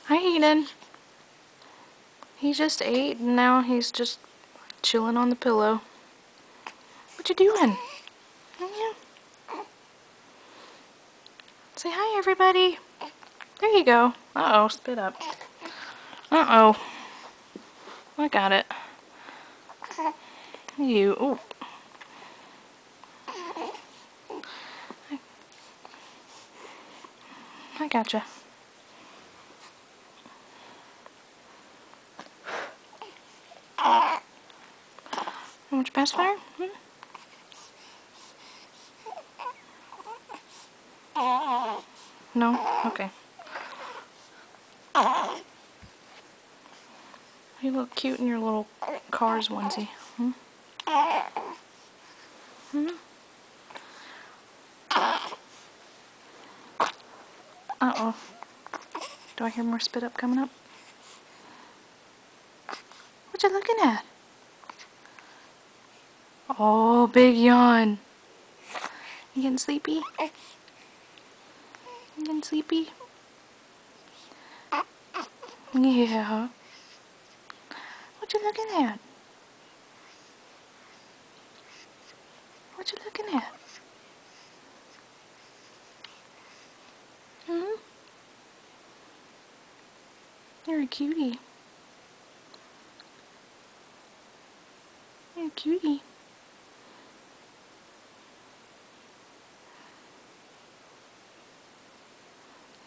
Hi, Eden. He just ate and now he's just chilling on the pillow. What you doing? Yeah. Say hi, everybody. There you go. Uh-oh, spit up. Uh-oh. I got it. You. Ooh. I gotcha. How much pacifier? No? Okay. You look cute in your little Cars onesie. Hmm? Hmm? Uh-oh. Do I hear more spit up coming up? What you looking at? Oh, big yawn. You getting sleepy? You getting sleepy? Yeah. What you looking at? What you looking at? Hmm? You're a cutie. You're a cutie.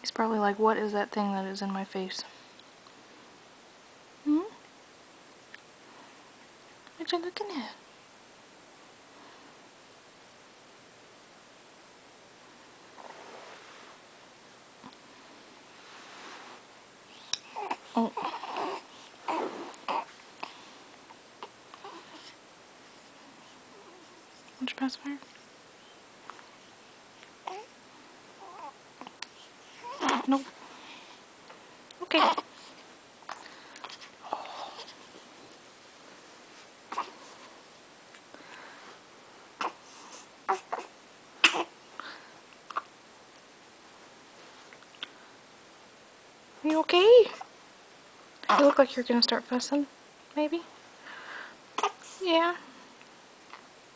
He's probably like, what is that thing that is in my face? Hmm? What you looking at? Oh. Which pacifier? Nope. Okay. Are you okay? You look like you're gonna start fussing, maybe? Yeah.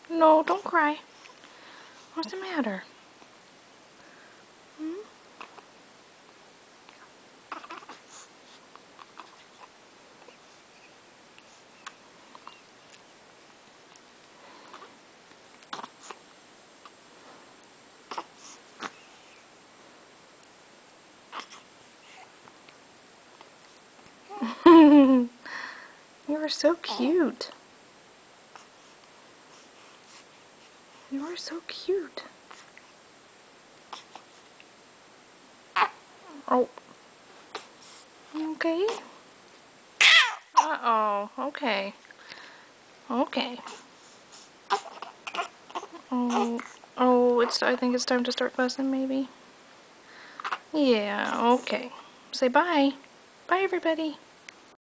No, don't cry. What's the matter? Hmm? You are so cute. You are so cute. Oh. Okay. Uh-oh. Okay. Okay. Oh. Oh, I think it's time to start fussing, maybe? Yeah, okay. Say bye. Bye, everybody.